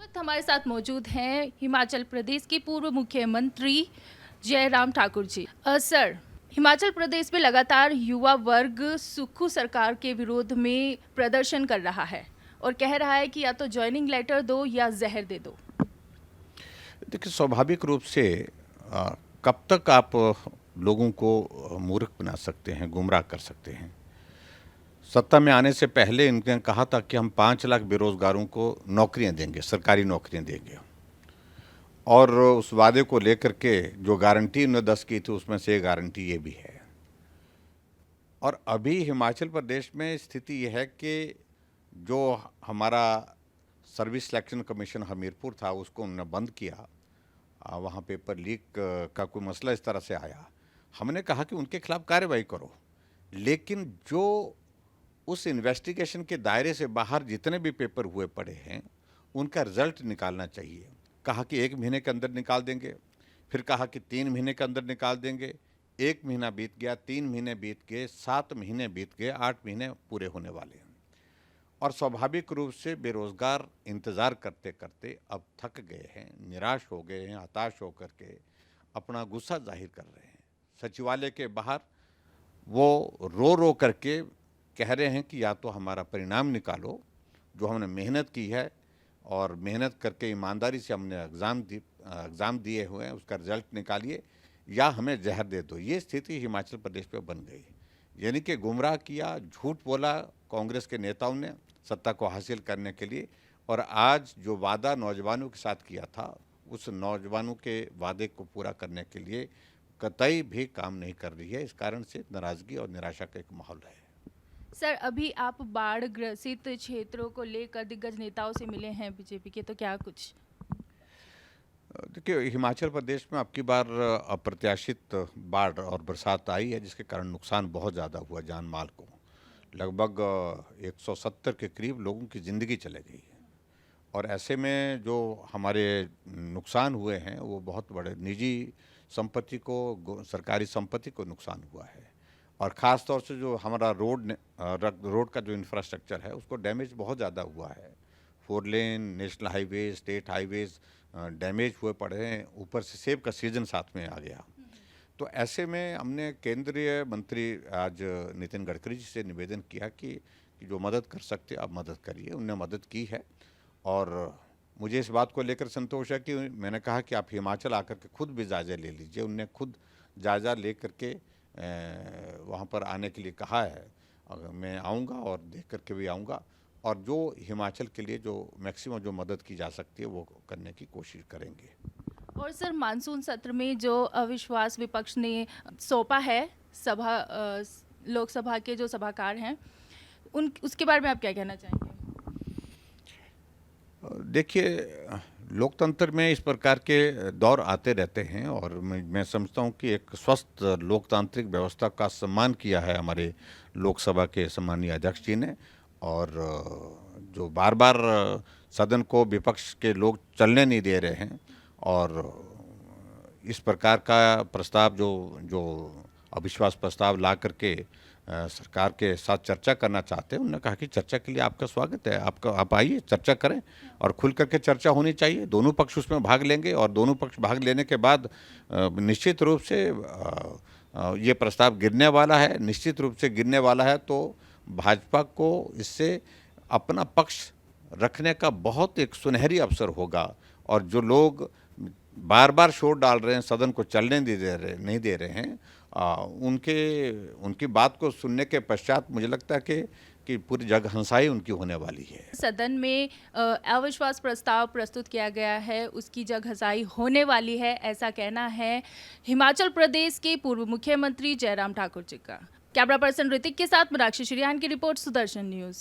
वक्त हमारे साथ मौजूद हैं हिमाचल प्रदेश के पूर्व मुख्यमंत्री जयराम ठाकुर जी। सर, हिमाचल प्रदेश में लगातार युवा वर्ग सुक्खू सरकार के विरोध में प्रदर्शन कर रहा है और कह रहा है कि या तो ज्वाइनिंग लेटर दो या जहर दे दो। देखिए, स्वाभाविक रूप से कब तक आप लोगों को मूर्ख बना सकते हैं, गुमराह कर सकते हैं। सत्ता में आने से पहले इनने कहा था कि हम 5 लाख बेरोजगारों को नौकरियां देंगे, सरकारी नौकरियां देंगे। और उस वादे को लेकर के जो गारंटी उन्होंने 10 की थी, उसमें से एक गारंटी ये भी है। और अभी हिमाचल प्रदेश में स्थिति ये है कि जो हमारा सर्विस सिलेक्शन कमीशन हमीरपुर था, उसको उन्होंने बंद किया। वहाँ पेपर लीक का कोई मसला इस तरह से आया। हमने कहा कि उनके खिलाफ कार्रवाई करो, लेकिन जो उस इन्वेस्टिगेशन के दायरे से बाहर जितने भी पेपर हुए पड़े हैं, उनका रिजल्ट निकालना चाहिए। कहा कि 1 महीने के अंदर निकाल देंगे, फिर कहा कि 3 महीने के अंदर निकाल देंगे। 1 महीना बीत गया, 3 महीने बीत गए, 7 महीने बीत गए, 8 महीने पूरे होने वाले हैं। और स्वाभाविक रूप से बेरोजगार इंतज़ार करते करते अब थक गए हैं, निराश हो गए हैं, हताश होकर के अपना गुस्सा जाहिर कर रहे हैं। सचिवालय के बाहर वो रो रो करके कह रहे हैं कि या तो हमारा परिणाम निकालो, जो हमने मेहनत की है और मेहनत करके ईमानदारी से हमने एग्ज़ाम दिए हुए हैं, उसका रिजल्ट निकालिए, या हमें जहर दे दो। ये स्थिति हिमाचल प्रदेश में बन गई। यानी कि गुमराह किया, झूठ बोला कांग्रेस के नेताओं ने सत्ता को हासिल करने के लिए, और आज जो वादा नौजवानों के साथ किया था, उस नौजवानों के वादे को पूरा करने के लिए कतई भी काम नहीं कर रही है। इस कारण से नाराज़गी और निराशा का एक माहौल है। सर, अभी आप बाढ़ ग्रसित क्षेत्रों को लेकर दिग्गज नेताओं से मिले हैं बीजेपी के, तो क्या कुछ? देखिए, हिमाचल प्रदेश में अब की बार अप्रत्याशित बाढ़ और बरसात आई है, जिसके कारण नुकसान बहुत ज़्यादा हुआ जान माल को। लगभग 170 के करीब लोगों की ज़िंदगी चले गई है। और ऐसे में जो हमारे नुकसान हुए हैं, वो बहुत बड़े निजी संपत्ति को, सरकारी संपत्ति को नुकसान हुआ है। और ख़ास तौर से जो हमारा रोड का जो इंफ्रास्ट्रक्चर है, उसको डैमेज बहुत ज़्यादा हुआ है। 4 lane, national highways, state highways damage हुए पड़े हैं। ऊपर से सेब का सीज़न साथ में आ गया। तो ऐसे में हमने केंद्रीय मंत्री आज नितिन गडकरी जी से निवेदन किया कि जो मदद कर सकते आप मदद करिए। उन्होंने मदद की है, और मुझे इस बात को लेकर संतोष है कि मैंने कहा कि आप हिमाचल आकर के खुद भी जायज़ा ले लीजिए। उनने खुद जायज़ा ले करके वहाँ पर आने के लिए कहा है। मैं आऊँगा और देख करके भी आऊँगा, और जो हिमाचल के लिए जो मैक्सिमम जो मदद की जा सकती है, वो करने की कोशिश करेंगे। और सर, मानसून सत्र में जो अविश्वास विपक्ष ने सौंपा है, लोकसभा के जो सभाकार हैं, उन उसके बारे में आप क्या कहना चाहेंगे? देखिए, लोकतंत्र में इस प्रकार के दौर आते रहते हैं, और मैं समझता हूँ कि एक स्वस्थ लोकतांत्रिक व्यवस्था का सम्मान किया है हमारे लोकसभा के सम्मानीय अध्यक्ष जी ने। और जो बार बार सदन को विपक्ष के लोग चलने नहीं दे रहे हैं, और इस प्रकार का प्रस्ताव जो जो अविश्वास प्रस्ताव ला करके सरकार के साथ चर्चा करना चाहते हैं, उन्होंने कहा कि चर्चा के लिए आपका स्वागत है, आप आइए, चर्चा करें, और खुल करके चर्चा होनी चाहिए। दोनों पक्ष उसमें भाग लेंगे, और दोनों पक्ष भाग लेने के बाद निश्चित रूप से ये प्रस्ताव गिरने वाला है। निश्चित रूप से गिरने वाला है, तो भाजपा को इससे अपना पक्ष रखने का बहुत एक सुनहरी अवसर होगा। और जो लोग बार बार शोर डाल रहे हैं, सदन को चलने नहीं दे रहे हैं, उनकी बात को सुनने के पश्चात मुझे लगता है कि पूरी जग हंसाई उनकी होने वाली है। सदन में अविश्वास प्रस्ताव प्रस्तुत किया गया है, उसकी जगहंसाई होने वाली है, ऐसा कहना है हिमाचल प्रदेश के पूर्व मुख्यमंत्री जयराम ठाकुर जी का। कैमरा पर्सन ऋतिक के साथ मीनाक्षी श्रीयान की रिपोर्ट, सुदर्शन न्यूज़।